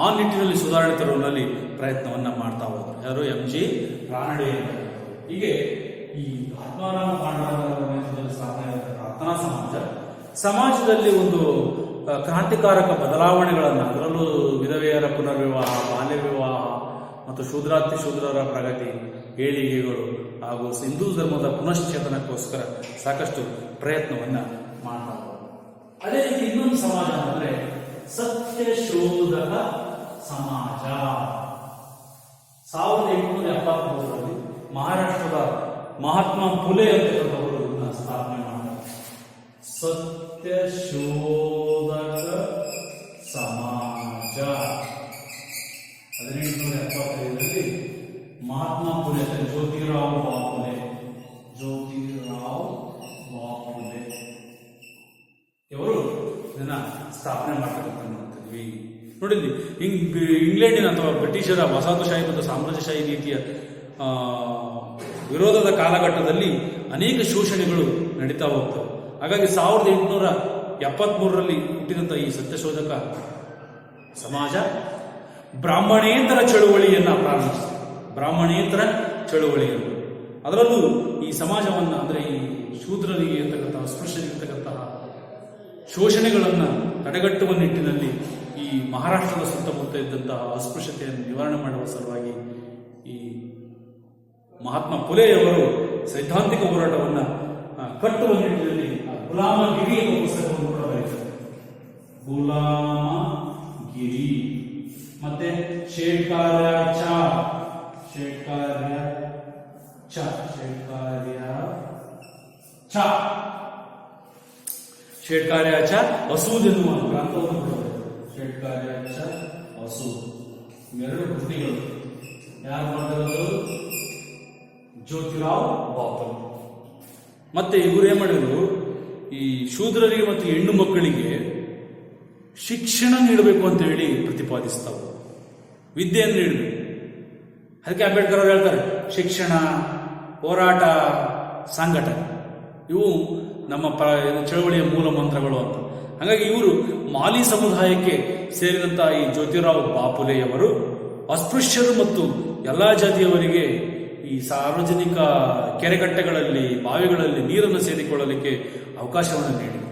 A: ಆ ನಿಟ್ಟಿನಲ್ಲಿ ಸುಧಾರಣೆ ತರುವಲ್ಲಿ ಪ್ರಯತ್ನವನ್ನ ಮಾಡ್ತಾ ಹೋದರು. ಯಾರು? MG ರಾನಡೆ. ಹೀಗೆ ಈ ಆತ್ಮಾರಾಮ ಪಾಂಡವರ ನೇತೃತ್ವದಲ್ಲಿ ಸ್ಥಾಪನೆಯಾದ ಪ್ರಾರ್ಥನಾ ಸಮಾಜದಲ್ಲಿ ಒಂದು ಕ್ರಾಂತಿಕಾರಕ ಬದಲಾವಣೆಗಳನ್ನು, ಅದರಲ್ಲೂ ವಿಧವೆಯರ ಪುನರ್ವಿವಾಹ, ಬಾಲ್ಯ ವಿವಾಹ ಮತ್ತು ಶೂದ್ರರ ಪ್ರಗತಿ, ಏಳಿಗೆಗಳು ಹಾಗೂ ಹಿಂದೂ ಧರ್ಮದ ಪುನಶ್ಚೇತನಕ್ಕೋಸ್ಕರ ಸಾಕಷ್ಟು ಪ್ರಯತ್ನವನ್ನ ಮಾಡ್ತಾರೆ. ಅದೇ ರೀತಿ ಇನ್ನೊಂದು ಸಮಾಜ ಅಂದ್ರೆ ಸತ್ಯಶೋಧಕ ಸಮಾಜ. 1873ರಲ್ಲಿ ಮಹಾರಾಷ್ಟ್ರದ ಮಹಾತ್ಮ ಫುಲೆ ಅಂತಕ್ಕಂಥವರು ಸ್ಥಾಪನೆ ಮಾಡ್ತಾರೆ. ಸತ್ಯಶೋಧಕ ಸಮಾಜ 1875ರಲ್ಲಿ ಮಹಾತ್ಮ ಫುಲೆ, ಜ್ಯೋತಿರಾವ್ ಬಾಪುಲೆ ಇವರು ಇದನ್ನ ಸ್ಥಾಪನೆ ಮಾಡ್ತಕ್ಕಂಥದ್ವಿ. ನೋಡಿದ್ವಿ, ಇಂಗ್ಲೆಂಡಿನ ಅಥವಾ ಬ್ರಿಟಿಷರ ವಸಾಹತುಶಾಹಿ ಮತ್ತು ಸಾಮ್ರಾಜ್ಯಶಾಹಿ ನೀತಿಯ ವಿರೋಧದ ಕಾಲಘಟ್ಟದಲ್ಲಿ ಅನೇಕ ಶೋಷಣೆಗಳು ನಡೀತಾ ಹೋಗ್ತವೆ. ಹಾಗಾಗಿ 1873ರಲ್ಲಿ ಹುಟ್ಟಿದಂಥ ಈ ಸತ್ಯಶೋಧಕ ಸಮಾಜ ಬ್ರಾಹ್ಮಣೇತರ ಚಳುವಳಿಯನ್ನ ಪ್ರಾರಂಭಿಸಿದೆ. ಬ್ರಾಹ್ಮಣೇತರ ಚಳುವಳಿಯನ್ನು, ಅದರಲ್ಲೂ ಈ ಸಮಾಜವನ್ನ ಅಂದ್ರೆ ಈ ಶೂದ್ರರಿಗೆ ಇರ್ತಕ್ಕಂತಹ, ಅಸ್ಪೃಶ್ಯರಿರ್ತಕ್ಕಂತಹ ಶೋಷಣೆಗಳನ್ನು ತಡೆಗಟ್ಟುವ ನಿಟ್ಟಿನಲ್ಲಿ ಈ ಮಹಾರಾಷ್ಟ್ರದ ಸುತ್ತಮುತ್ತ ಇದ್ದಂತಹ ಅಸ್ಪೃಶ್ಯತೆಯನ್ನು ನಿವಾರಣೆ ಮಾಡುವ ಸಲುವಾಗಿ ಈ ಮಹಾತ್ಮ ಫುಲೆಯವರು ಸೈದ್ಧಾಂತಿಕ ಹೋರಾಟವನ್ನು ಕಟ್ಟುವ ನಿಟ್ಟಿನಲ್ಲಿ ಗುಲಾಮಗಿರಿ ಎಂಬ ಪುಸ್ತಕವನ್ನು ಕೂಡ ಬರೆದಿದ್ದಾರೆ. ಗುಲಾಮಗಿರಿ ಮತ್ತೆ ಶೇಟ್ಕಾರ್ಯ ಅಸೂದ್ ಎನ್ನುವ ಗ್ರಂಥವನ್ನು ಕೊಡಬೇಕು. ಶೇಟ್ಕಾರ್ಯ ಅಸೂದ್ ಎರಡು ಕೃತಿಗಳು. ಯಾರು ಮಾಡಿರೋದು? ಜ್ಯೋತಿರಾವ್ ಬಾಪುಲೆ. ಮತ್ತೆ ಇವರು ಏನ್ ಮಾಡಿದ್ರು, ಈ ಶೂದ್ರರಿಗೆ ಮತ್ತು ಹೆಣ್ಣು ಮಕ್ಕಳಿಗೆ ಶಿಕ್ಷಣ ನೀಡಬೇಕು ಅಂತ ಹೇಳಿ ಪ್ರತಿಪಾದಿಸ್ತಾವೆ. ವಿದ್ಯೆಯನ್ನು ನೀಡಬೇಕು. ಅದಕ್ಕೆ ಅಂಬೇಡ್ಕರ್ ಅವರು ಹೇಳ್ತಾರೆ, ಶಿಕ್ಷಣ, ಹೋರಾಟ, ಸಂಘಟನೆ ಇವು ನಮ್ಮ ಚಳವಳಿಯ ಮೂಲ ಮಂತ್ರಗಳು ಅಂತ. ಹಾಗಾಗಿ ಇವರು ಮಾಲಿ ಸಮುದಾಯಕ್ಕೆ ಸೇರಿದಂತಹ ಈ ಜ್ಯೋತಿರಾವ್ ಬಾಪುಲೆಯವರು ಅಸ್ಪೃಶ್ಯರು ಮತ್ತು ಎಲ್ಲಾ ಜಾತಿಯವರಿಗೆ ಈ ಸಾರ್ವಜನಿಕ ಕೆರೆಕಟ್ಟೆಗಳಲ್ಲಿ, ಬಾವಿಗಳಲ್ಲಿ ನೀರನ್ನು ಸೇರಿಕೊಳ್ಳಲಿಕ್ಕೆ ಅವಕಾಶವನ್ನು ನೀಡಿದರು.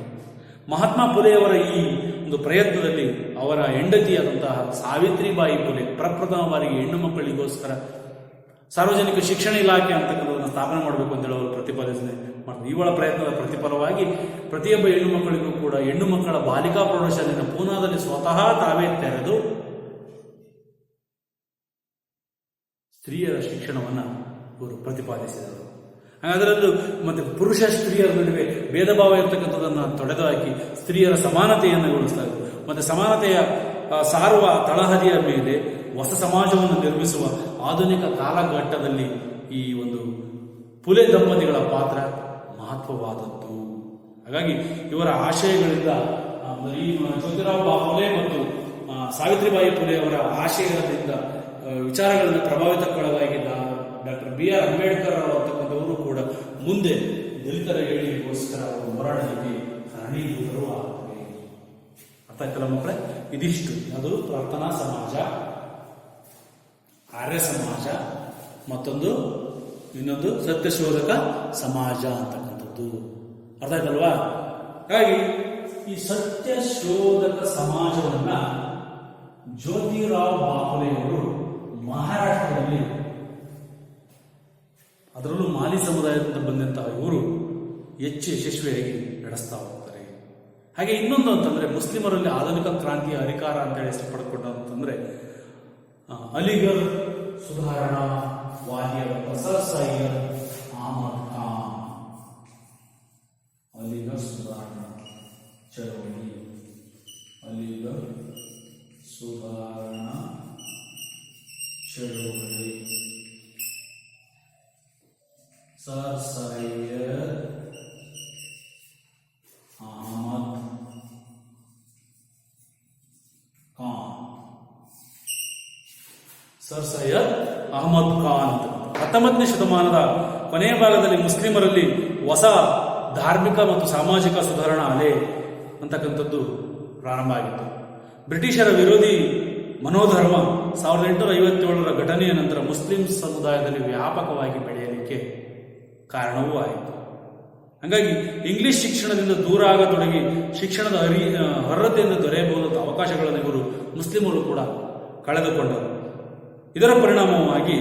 A: ಮಹಾತ್ಮ ಫುಲೆಯವರ ಈ ಒಂದು ಪ್ರಯತ್ನದಲ್ಲಿ ಅವರ ಹೆಂಡತಿಯಾದಂತಹ ಸಾವಿತ್ರಿಬಾಯಿ ಫುಲೆ ಪ್ರಪ್ರಥಮ ಬಾರಿಗೆ ಹೆಣ್ಣು ಮಕ್ಕಳಿಗೋಸ್ಕರ ಸಾರ್ವಜನಿಕ ಶಿಕ್ಷಣ ಇಲಾಖೆ ಅಂತಕ್ಕಂಥದನ್ನು ಸ್ಥಾಪನೆ ಮಾಡಬೇಕು ಅಂತ ಹೇಳಿ ಅವರು ಪ್ರತಿಪಾದನೆ ಮಾಡಿದ್ರು. ಇವಳ ಪ್ರಯತ್ನದ ಪ್ರತಿಫಲವಾಗಿ ಪ್ರತಿಯೊಬ್ಬ ಹೆಣ್ಣು ಮಕ್ಕಳಿಗೂ ಕೂಡ ಹೆಣ್ಣು ಮಕ್ಕಳ ಬಾಲಿಕಾ ಪ್ರೌಢಶಾಲೆಯನ್ನು ಪೂನಾದಲ್ಲಿ ಸ್ವತಃ ತಾವೇ ತೆರೆದು ಸ್ತ್ರೀಯರ ಶಿಕ್ಷಣವನ್ನು ಇವರು ಪ್ರತಿಪಾದಿಸಿದರು. ಅದರಲ್ಲೂ ಮತ್ತೆ ಪುರುಷ ಸ್ತ್ರೀಯರ ನಡುವೆ ಭೇದ ಭಾವ ಇರತಕ್ಕಂಥದ್ದನ್ನು ತೊಡೆದು ಹಾಕಿ ಸ್ತ್ರೀಯರ ಸಮಾನತೆಯನ್ನು ಗೊಳಿಸ್ತಾ ಇದ್ರು. ಮತ್ತೆ ಸಮಾನತೆಯ ಸಾರುವ ತಳಹದಿಯ ಮೇಲೆ ಹೊಸ ಸಮಾಜವನ್ನು ನಿರ್ಮಿಸುವ ಆಧುನಿಕ ಕಾಲಘಟ್ಟದಲ್ಲಿ ಈ ಒಂದು ಫುಲೆ ದಂಪತಿಗಳ ಪಾತ್ರ ಮಹತ್ವವಾದದ್ದು. ಹಾಗಾಗಿ ಇವರ ಆಶಯಗಳಿಂದ ಈ ಜ್ಯೋತಿರಾವ್ ಬಾಪುಲೆ ಮತ್ತು ಸಾವಿತ್ರಿಬಾಯಿ ಫುಲೆ ಅವರ ಆಶಯಗಳಿಂದ ವಿಚಾರಗಳಿಂದ ಪ್ರಭಾವಿತಕ್ಕೊಳಗಾಗಿದ್ದ ಡಾಕ್ಟರ್ BR ಅಂಬೇಡ್ಕರ್ ಅಂತಕ್ಕಂಥವರು ಕೂಡ ಮುಂದೆ ದಲಿತರ ಏಳಿಗೆಗೋಸ್ಕರ ಅವರು ಹೋರಾಡಲಿಕ್ಕೆ ಕಾರಣೀಭೂತರು ಆಗ್ತವೆ. ಅರ್ಥ ಆಯ್ತಲ್ಲ ಮಕ್ಕಳೇ? ಇದಿಷ್ಟು ಅದು ಪ್ರಾರ್ಥನಾ ಸಮಾಜ, ಆರ್ಯ ಸಮಾಜ, ಮತ್ತೊಂದು ಇನ್ನೊಂದು ಸತ್ಯಶೋಧಕ ಸಮಾಜ ಅಂತಕ್ಕಂಥದ್ದು. ಅರ್ಥ ಆಯ್ತಲ್ವಾ? ಹಾಗಾಗಿ ಈ ಸತ್ಯಶೋಧಕ ಸಮಾಜವನ್ನ ಜ್ಯೋತಿರಾವ್ ಬಾಪುಲೆಯವರು ಮಹಾರಾಷ್ಟ್ರದಲ್ಲಿ, ಅದರಲ್ಲೂ ಮಾಲಿ ಸಮುದಾಯದಿಂದ ಬಂದಂತಹ ಇವರು ಹೆಚ್ಚು ಯಶಸ್ವಿಯಾಗಿ ನಡೆಸ್ತಾ ಹೋಗ್ತಾರೆ. ಹಾಗೆ ಇನ್ನೊಂದು ಅಂತಂದ್ರೆ ಮುಸ್ಲಿಮರಲ್ಲಿ ಆಧುನಿಕ ಕ್ರಾಂತಿಯ ಹರಿಕಾರ ಅಂತ ಹೇಳಿ ಹೆಸರು ಪಡ್ಕೊಂಡು ಅಂತಂದ್ರೆ ಅಲಿಗರ್ ಸುಧಾರಣಾ ವಾದಿಯಾದ ಸರ್ ಸೈಯದ್ ಅಹಮದ್ ಖಾನ್. ಅಲಿಗರ್ ಸುಧಾರಣಾ ಚಳವಳಿ, ಅಲಿಗರ್ ಸುಧಾರಣಾ ಚಳವಳಿ, ಸರ್ ಸೈಯದ್ ಅಹಮದ್ ಖಾನ್. ಸರ್ ಸೈಯದ್ ಅಹಮದ್ ಖಾನ್ 19ನೇ ಶತಮಾನದ ಕೊನೆಯ ಭಾಗದಲ್ಲಿ ಮುಸ್ಲಿಮರಲ್ಲಿ ಹೊಸ ಧಾರ್ಮಿಕ ಮತ್ತು ಸಾಮಾಜಿಕ ಸುಧಾರಣಾ ಅಲೆ ಅಂತಕ್ಕಂಥದ್ದು ಪ್ರಾರಂಭ ಆಗಿತ್ತು. ಬ್ರಿಟಿಷರ ವಿರೋಧಿ ಮನೋಧರ್ಮ 1857ರ ಘಟನೆಯ ನಂತರ ಮುಸ್ಲಿಂ ಸಮುದಾಯದಲ್ಲಿ ವ್ಯಾಪಕವಾಗಿ ಬೆಳೆಯಲಿಕ್ಕೆ ಕಾರಣವೂ ಆಯಿತು. ಹಾಗಾಗಿ ಇಂಗ್ಲಿಷ್ ಶಿಕ್ಷಣದಿಂದ ದೂರ ಆಗತೊಡಗಿ ಶಿಕ್ಷಣದ ಅರ್ಹತೆಯಿಂದ ದೊರೆಯಬಹುದಾದ ಅವಕಾಶಗಳನ್ನು ಇವರು ಮುಸ್ಲಿಮರು ಕೂಡ ಕಳೆದುಕೊಂಡರು. ಇದರ ಪರಿಣಾಮವಾಗಿ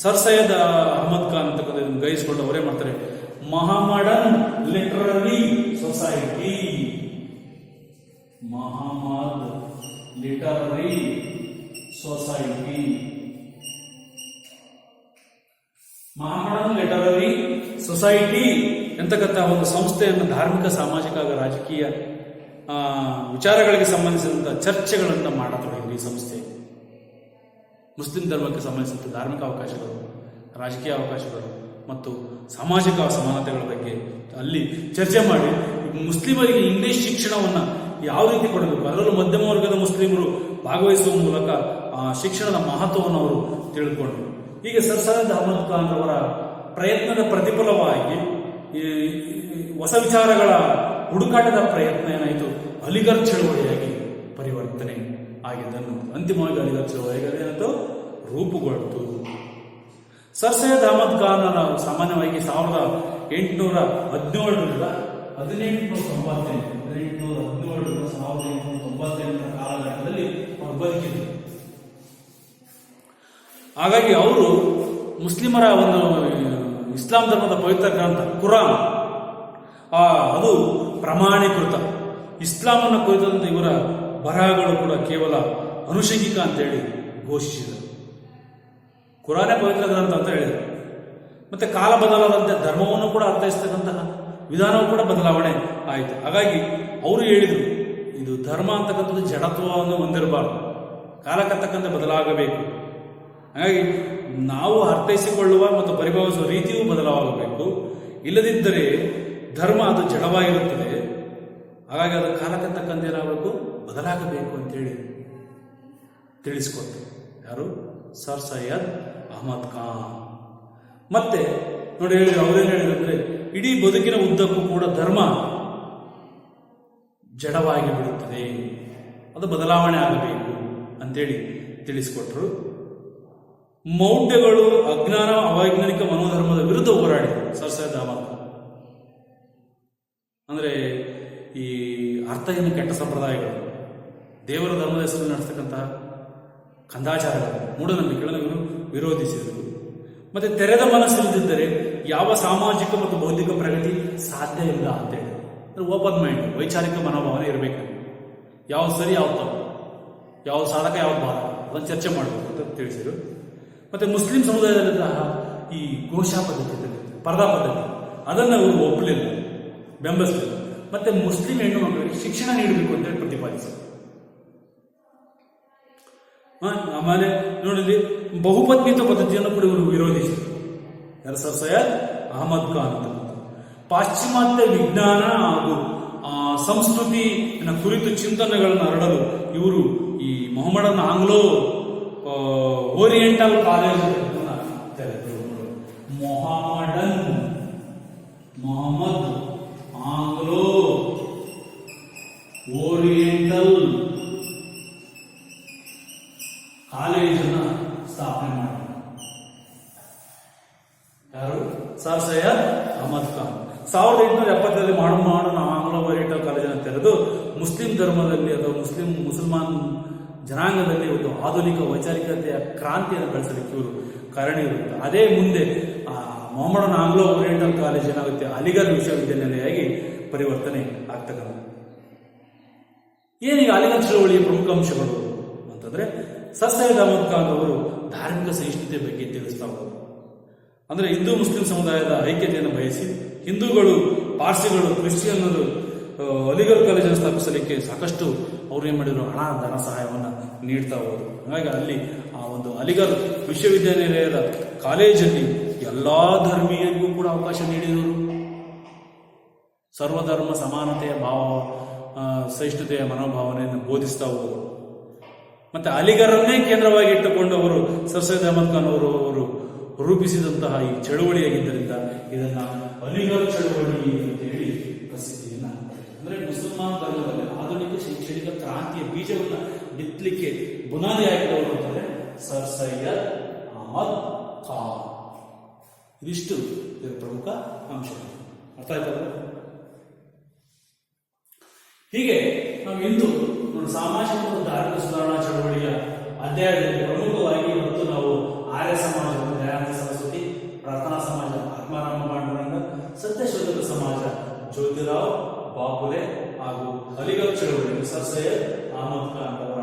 A: ಸರ್ ಸೈಯದ್ ಅಹಮದ್ ಖಾನ್ ಅಂತಕ್ಕಂಥದ್ದನ್ನು ಗ್ರಹಿಸಿಕೊಂಡು ಅವರೇ ಮಾಡ್ತಾರೆ Mohammedan literary society. Mohammed literary society, Mohammedan literary society ಎಂತಕ್ಕಂಥ ಒಂದು ಸಂಸ್ಥೆಯನ್ನು ಧಾರ್ಮಿಕ, ಸಾಮಾಜಿಕ ಹಾಗೂ ರಾಜಕೀಯ ವಿಚಾರಗಳಿಗೆ ಸಂಬಂಧಿಸಿದಂತಹ ಚರ್ಚೆಗಳನ್ನು ಮಾಡತೊಡಗಿದೆ. ಈ ಸಂಸ್ಥೆ ಮುಸ್ಲಿಂ ಧರ್ಮಕ್ಕೆ ಸಂಬಂಧಿಸಿದ ಧಾರ್ಮಿಕ ಅವಕಾಶಗಳು, ರಾಜಕೀಯ ಅವಕಾಶಗಳು ಮತ್ತು ಸಾಮಾಜಿಕ ಸಮಾನತೆಗಳ ಬಗ್ಗೆ ಅಲ್ಲಿ ಚರ್ಚೆ ಮಾಡಿ ಮುಸ್ಲಿಮರಿಗೆ ಇಂಗ್ಲಿಷ್ ಶಿಕ್ಷಣವನ್ನು ಯಾವ ರೀತಿ ಕೊಡಬೇಕು, ಅದರಲ್ಲೂ ಮಧ್ಯಮ ವರ್ಗದ ಮುಸ್ಲಿಮರು ಭಾಗವಹಿಸುವ ಮೂಲಕ ಶಿಕ್ಷಣದ ಮಹತ್ವವನ್ನು ಅವರು ತಿಳಿದುಕೊಂಡರು. ಹೀಗೆ ಸರ್ ಸೈಯದ್ ಅಹಮದ್ ಖಾನ್ ಅವರ ಪ್ರಯತ್ನದ ಪ್ರತಿಫಲವಾಗಿ ಹೊಸ ವಿಚಾರಗಳ ಹುಡುಕಾಟದ ಪ್ರಯತ್ನ ಏನಾಯಿತು, ಅಲಿಗರ್ ಚಳವಳಿಯಾಗಿ ಪರಿವರ್ತನೆ ಆಗಿದ್ದನ್ನು ಅಂತಿಮವಾಗಿ ಅಲಿಗರ್ ಚಳವಳಿಗೆ ಏನಾಯಿತು, ರೂಪುಗೊಳ್ತು. ಸರ್ ಸೈಯದ್ ಅಹಮದ್ ಖಾನ್ ಸಾಮಾನ್ಯವಾಗಿ 1817ರಿಂದ 1898 ಕಾಲಘಟ್ಟದಲ್ಲಿ ಅವರು ಬದುಕಿದರು. ಹಾಗಾಗಿ ಅವರು ಮುಸ್ಲಿಮರ ಒಂದು ಇಸ್ಲಾಂ ಧರ್ಮದ ಪವಿತ್ರ ಗ್ರಂಥ ಕುರಾನ್ ಅದು ಪ್ರಮಾಣೀಕೃತ ಇಸ್ಲಾಮನ್ನು ಕುರಿತಂತೆ ಇವರ ಬರಹಗಳು ಕೂಡ ಕೇವಲ ಅನುಷಂಗಿಕ ಅಂತೇಳಿ ಘೋಷಿಸಿದರು. ಕುರಾನೇ ಪವಿತ್ರ ಗ್ರಂಥ ಅಂತ ಹೇಳಿದರು. ಮತ್ತೆ ಕಾಲ ಬದಲಾದಂತೆ ಧರ್ಮವನ್ನು ಕೂಡ ಅರ್ಥೈಸ್ತಕ್ಕಂತಹ ವಿಧಾನವೂ ಕೂಡ ಬದಲಾವಣೆ ಆಯಿತು. ಹಾಗಾಗಿ ಅವರು ಹೇಳಿದರು, ಇದು ಧರ್ಮ ಅಂತಕ್ಕಂಥದ್ದು ಜಡತ್ವವನ್ನು ಹೊಂದಿರಬಾರ್ದು, ಕಾಲಕ್ಕೆ ತಕ್ಕಂತೆ ಬದಲಾಗಬೇಕು. ಹಾಗಾಗಿ ನಾವು ಅರ್ಥೈಸಿಕೊಳ್ಳುವ ಮತ್ತು ಪರಿಭಾವಿಸುವ ರೀತಿಯೂ ಬದಲಾಗಬೇಕು. ಇಲ್ಲದಿದ್ದರೆ ಧರ್ಮ ಅದು ಜಡವಾಗಿರುತ್ತದೆ. ಹಾಗಾಗಿ ಅದು ಕಾಲಕ್ಕೆ ತಕ್ಕಂತೆ ಏನಾಗಬೇಕು, ಬದಲಾಗಬೇಕು ಅಂತೇಳಿ ತಿಳಿಸಿಕೊಡ್ತಾರೆ. ಯಾರು? ಸರ್ ಸೈಯದ್ ಅಹಮದ್ ಖಾನ್. ಮತ್ತೆ ನೋಡಿ ಹೇಳಿದ್ರು, ಅವರೇನು ಹೇಳಿದ್ರೆ ಇಡೀ ಬದುಕಿನ ಉದ್ದಕ್ಕೂ ಕೂಡ ಧರ್ಮ ಜಡವಾಗಿ ಬಿಡುತ್ತದೆ, ಅದು ಬದಲಾವಣೆ ಆಗಬೇಕು ಅಂತೇಳಿ ತಿಳಿಸಿಕೊಟ್ರು. ಮೌಢ್ಯಗಳು, ಅಜ್ಞಾನ, ಅವೈಜ್ಞಾನಿಕ ಮನೋಧರ್ಮದ ವಿರುದ್ಧ ಹೋರಾಡಿದರು ಸರ್ ಸೈಯದ್ ಅಹಮದ್ ಖಾನ್. ಅಂದ್ರೆ ಈ ಅರ್ಥಹೀನ ಕೆಟ್ಟ ಸಂಪ್ರದಾಯಗಳು, ದೇವರ ಧರ್ಮದ ಹೆಸರು ನಡೆಸ್ತಕ್ಕಂತಹ ಕಂದಾಚಾರಗಳು, ಮೂಢನಂಬಿಕೆಗಳನ್ನು ಇವರು ವಿರೋಧಿಸಿದರು. ಮತ್ತೆ ತೆರೆದ ಮನಸ್ಸಿಲ್ಲದಿದ್ದರೆ ಯಾವ ಸಾಮಾಜಿಕ ಮತ್ತು ಬೌದ್ಧಿಕ ಪ್ರಗತಿ ಸಾಧ್ಯ ಇಲ್ಲ ಅಂತೇಳಿ, ಅಂದ್ರೆ ಓಪನ್ ಮೈಂಡ್, ವೈಚಾರಿಕ ಮನೋಭಾವನೆ ಇರಬೇಕು. ಯಾವ್ದು ಸರಿ, ಯಾವ್ದು ತಪ್ಪು, ಯಾವ್ದು ಸಾಧಕ, ಯಾವ್ದು ಬಾಧಕ, ಅದನ್ನು ಚರ್ಚೆ ಮಾಡಬೇಕು ಅಂತ ತಿಳಿಸಿದರು. ಮತ್ತೆ ಮುಸ್ಲಿಂ ಸಮುದಾಯದಲ್ಲಿದ್ದ ಈ ಘೋಷಾ ಪದ್ಧತಿ, ಪರ್ದಾ ಪದ್ಧತಿ, ಅದನ್ನು ಇವರು ಒಪ್ಪಲಿಲ್ಲ, ಬೆಂಬಲಿಸಲಿಲ್ಲ. ಮತ್ತೆ ಮುಸ್ಲಿಂ ಹೆಣ್ಣು ಮಕ್ಕಳಿಗೆ ಶಿಕ್ಷಣ ನೀಡಬೇಕು ಅಂತೇಳಿ ಪ್ರತಿಪಾದಿಸಿದರು. ಆಮೇಲೆ ನೋಡಿದ್ವಿ, ಬಹುಪತ್ನಿತ್ವ ಪದ್ಧತಿಯನ್ನು ಕೂಡ ಇವರು ವಿರೋಧಿಸಿದರು. ಯಾರು? ಸರ್ ಸೈಯದ್ ಅಹಮದ್ ಖಾನ್ ಅಂತ. ಪಾಶ್ಚಿಮಾತ್ಯ ವಿಜ್ಞಾನ ಹಾಗೂ ಸಂಸ್ಕೃತಿಯ ಕುರಿತು ಚಿಂತನೆಗಳನ್ನು ಹರಡಲು ಇವರು ಈ ಮೊಹಮ್ಮಡನ್ ಆಂಗ್ಲೋ ಓರಿಯೆಂಟಲ್ ಕಾಲೇಜ್ ತೆರೆದರು. ಮೊಹಮ್ಮದ್ ಆಂಗ್ಲೋ ಓರಿಯೆಂಟಲ್ ಕಾಲೇಜನ್ನು ಸ್ಥಾಪನೆ ಮಾಡಿದರು. ಯಾರು? ಸರ್ ಸೈಯದ್ ಅಹಮದ್ ಖಾನ್. 1870ರಲ್ಲಿ ಮಾಡರ್ನ್ ಆಂಗ್ಲೋ ಓರಿಯೆಂಟಲ್ ಕಾಲೇಜನ್ನು ತೆರೆದು ಮುಸ್ಲಿಂ ಧರ್ಮದಲ್ಲಿ ಅಥವಾ ಮುಸಲ್ಮಾನ್ ಜನಾಂಗದಲ್ಲಿ ಒಂದು ಆಧುನಿಕ ವೈಚಾರಿಕತೆಯ ಕ್ರಾಂತಿಯನ್ನು ಬೆಳೆಸಲಿಕ್ಕೆ ಇವರು ಕಾರಣೀಭೂತರು. ಅದೇ ಮುಂದೆ ಮೊಹಮ್ಮಡನ್ ಆಂಗ್ಲೋ ಓರಿಯೆಂಟಲ್ ಕಾಲೇಜ್ ಏನಾಗುತ್ತೆ ಅಲಿಗಢ್ ವಿಶ್ವವಿದ್ಯಾನಿಲಯವಾಗಿ ಪರಿವರ್ತನೆ ಆಗ್ತಕ್ಕಂಥ. ಏನೀಗ ಅಲಿಗಢ್ ಚಳವಳಿಯ ಪ್ರಮುಖ ಅಂಶಗಳು ಅಂತಂದ್ರೆ ಸರ್ ಸೈಯದ್ ಅಹಮದ್ ಖಾನ್ ಅವರು ಧಾರ್ಮಿಕ ಸಹಿಷ್ಣುತೆ ಬಗ್ಗೆ ತಿಳಿಸ್ತಾ ಹೋದರು. ಅಂದ್ರೆ ಹಿಂದೂ ಮುಸ್ಲಿಂ ಸಮುದಾಯದ ಐಕ್ಯತೆಯನ್ನು ಬಯಸಿ ಹಿಂದೂಗಳು, ಪಾರ್ಸಿಗಳು, ಕ್ರಿಶ್ಚಿಯನ್ನರು ಅಲಿಗಢ್ ಕಾಲೇಜನ್ನು ಸ್ಥಾಪಿಸಲಿಕ್ಕೆ ಸಾಕಷ್ಟು ಅವ್ರು ಏನ್ ಮಾಡಿದ್ರು, ಹಣ ಧನ ಸಹಾಯವನ್ನು ನೀಡ್ತಾ ಹೋದರು. ಹಾಗಾಗಿ ಅಲ್ಲಿ ಆ ಒಂದು ಅಲಿಗಢ್ ವಿಶ್ವವಿದ್ಯಾನಿಲಯದ ಕಾಲೇಜಲ್ಲಿ ಎಲ್ಲಾ ಧರ್ಮೀಯರಿಗೂ ಕೂಡ ಅವಕಾಶ ನೀಡಿದರು. ಸರ್ವಧರ್ಮ ಸಮಾನತೆಯ ಭಾವ, ಸಹಿಷ್ಣುತೆಯ ಮನೋಭಾವನೆಯನ್ನು ಬೋಧಿಸ್ತಾ ಹೋದರು. ಮತ್ತೆ ಅಲಿಗಢನ್ನೇ ಕೇಂದ್ರವಾಗಿ ಇಟ್ಟುಕೊಂಡು ಅವರು ಸರ್ ಸೈಯದ್ ಅಹಮದ್ ಖಾನ್ ಅವರು ರೂಪಿಸಿದಂತಹ ಈ ಚಳುವಳಿಯಾಗಿದ್ದರಿಂದ ಇದನ್ನ ಅಲಿಗಢ್ ಚಳುವಳಿ ಅಂತ ಹೇಳಿ ಪ್ರಸಿದ್ಧಿಯನ್ನ, ಅಂದ್ರೆ ಮುಸಲ್ಮಾನ್ ಧರ್ಮದಲ್ಲಿ ಆಧುನಿಕ ಶೈಕ್ಷಣಿಕ ಕ್ರಾಂತಿಯ ಬೀಜವನ್ನು ಬಿತ್ತಲಿಕ್ಕೆ ಬುನಾದಿ ಹಾಕಿದವರು ಅಂತಂದ್ರೆ ಸರ್ ಸೈಯದ್ ಅಹಮದ್ ಖಾನ್. ಇದಿಷ್ಟು ಇದರ ಪ್ರಮುಖ ಅಂಶಗಳು. ಅರ್ಥ ಆಯ್ತಲ್ಲ? ಹೀಗೆ ನಾವು ಇಂದು ಸಾಮಾಜಿಕ ಮತ್ತು ಧಾರ್ಮಿಕ ಸುಧಾರಣಾ ಚಳವಳಿಯ ಅಧ್ಯಾಯದಲ್ಲಿ ಪ್ರಮುಖವಾಗಿ ಮತ್ತು ನಾವು ಆರ್ಯ ಸಮಾಜ, ದಯಾನಂದ ಸರಸ್ವತಿ, ಪ್ರಾರ್ಥನಾ ಸಮಾಜ, ಆತ್ಮಾರಾಮ ಪಾಂಡುರಂಗ, ಸತ್ಯಶೋಧಕ ಸಮಾಜ, ಜ್ಯೋತಿರಾವ್ ಬಾಪುಲೆ ಹಾಗೂ ಅಲಿಗಢ್ ಚಳವಳಿ ಸರ್ ಸೈಯದ್ ಅಹಮದ್ ಖಾನ್ ಅವರ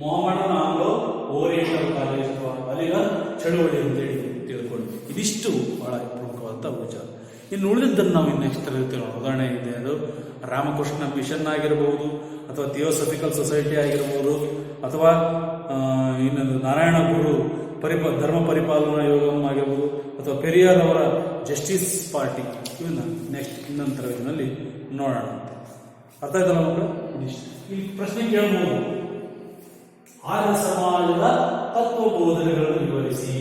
A: ಮೊಹಮ್ಮಡನ್ ಆಂಗ್ಲೋ ಓರಿಯೆಂಟಲ್ ಕಾಲೇಜ್ ಅಥವಾ ಅಲಿಗಢ್ ಚಳವಳಿ ಅಂತೇಳಿ ತಿಳ್ಕೊಂಡು ಇದಿಷ್ಟು ಬಹಳ ಪ್ರಮುಖವಾದ ವಿಚಾರ. ಇನ್ನು ಉಳಿದಿದ್ದನ್ನು ನಾವು ನೆಕ್ಸ್ಟ್ ತರಗತಿಯಲ್ಲಿ ಉದಾಹರಣೆ ಇದೆ. ಅದು ರಾಮಕೃಷ್ಣ ಮಿಷನ್ ಆಗಿರಬಹುದು, ಅಥವಾ ಥಿಯೋಸಫಿಕಲ್ ಸೊಸೈಟಿ ಆಗಿರಬಹುದು, ಅಥವಾ ಇನ್ನೊಂದು ನಾರಾಯಣ ಗುರು ಧರ್ಮ ಪರಿಪಾಲನಾ ಯೋಗಂ ಆಗಿರ್ಬೋದು, ಅಥವಾ ಪೆರಿಯಾರ್ ಅವರ ಜಸ್ಟಿಸ್ ಪಾರ್ಟಿ. ಇವನ್ನ ನೆಕ್ಸ್ಟ್ ಇನ್ನೊಂದು ತರಗತಿನಲ್ಲಿ ನೋಡೋಣ. ಅರ್ಥ ಆಯ್ತಲ್ಲ ಮಕ್ಕಳು? ಈ ಪ್ರಶ್ನೆ ಕೇಳಬಹುದು, ಆರ್ಯ ಸಮಾಜದ ತತ್ವ ಬೋಧನೆಗಳನ್ನು ವಿವರಿಸಿ,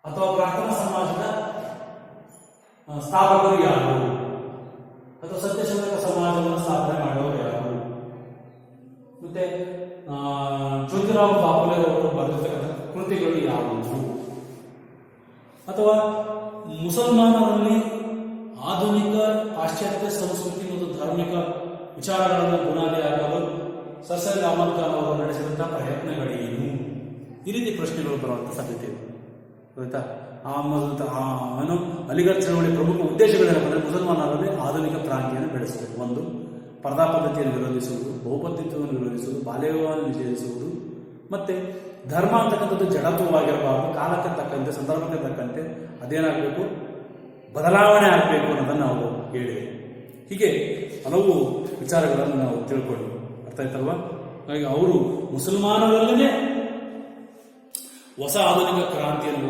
A: ಅಥವಾ ಪ್ರಾರ್ಥನಾ ಸಮಾಜದ ಸ್ಥಾಪಕರು ಯಾರು, ಅಥವಾ ಸತ್ಯಶೋಧಕ ಸಮಾಜವನ್ನು ಸ್ಥಾಪನೆ ಮಾಡುವವರು ಯಾರು, ಮತ್ತೆ ಜ್ಯೋತಿರಾವ್ ಬಾಪುಲೆ ಅವರು ಬರೆದಿರ್ತಕ್ಕಂಥ ಕೃತಿಗಳು ಯಾವುವು, ಅಥವಾ ಮುಸಲ್ಮಾನರಲ್ಲಿ ಆಧುನಿಕ ಪಾಶ್ಚಾತ್ಯ ಸಂಸ್ಕೃತಿ ಮತ್ತು ಧಾರ್ಮಿಕ ವಿಚಾರಗಳನ್ನು ಬುನಾದಿ ಹಾಕಲು ಸರ್ ಸೈಯದ್ ಅಹಮದ್ ಖಾನ್ ಅವರು ನಡೆಸಿದಂತಹ ಪ್ರಯತ್ನಗಳೇನು? ಈ ರೀತಿ ಪ್ರಶ್ನೆಗಳು ಬರುವಂತ ಸಾಧ್ಯತೆ ಇದೆ. ಆಯ್ತಾ? ಅಲಿಗಢ್ ಚಳವಳಿ ಪ್ರಮುಖ ಉದ್ದೇಶಗಳೇನೆಂದರೆ ಮುಸಲ್ಮಾನರಲ್ಲಿ ಆಧುನಿಕ ಕ್ರಾಂತಿಯನ್ನು ಬೆಳೆಸುವುದು. ಒಂದು, ಪರ್ದಾ ಪದ್ಧತಿಯನ್ನು ವಿರೋಧಿಸುವುದು, ಬಹುಪತ್ನಿತ್ವವನ್ನು ವಿರೋಧಿಸುವುದು, ಬಾಲ್ಯ ವಿವಾಹವನ್ನು ನಿಷೇಧಿಸುವುದು, ಮತ್ತೆ ಧರ್ಮ ಅಂತಕ್ಕಂಥದ್ದು ಜಡತ್ವವಾಗಿರಬಾರದು, ಕಾಲಕ್ಕೆ ತಕ್ಕಂತೆ, ಸಂದರ್ಭಕ್ಕೆ ತಕ್ಕಂತೆ ಅದೇನಾಗಬೇಕು, ಬದಲಾವಣೆ ಆಗಬೇಕು ಅನ್ನೋದನ್ನು ನಾವು ಹೇಳಿದೆ. ಹೀಗೆ ಹಲವು ವಿಚಾರಗಳನ್ನು ನಾವು ತಿಳ್ಕೊಂಡು ಅರ್ಥ ಆಯ್ತಲ್ವಾ? ಹಾಗೆ ಅವರು ಮುಸಲ್ಮಾನರಲ್ಲೇ ಹೊಸ ಆಧುನಿಕ ಕ್ರಾಂತಿಯನ್ನು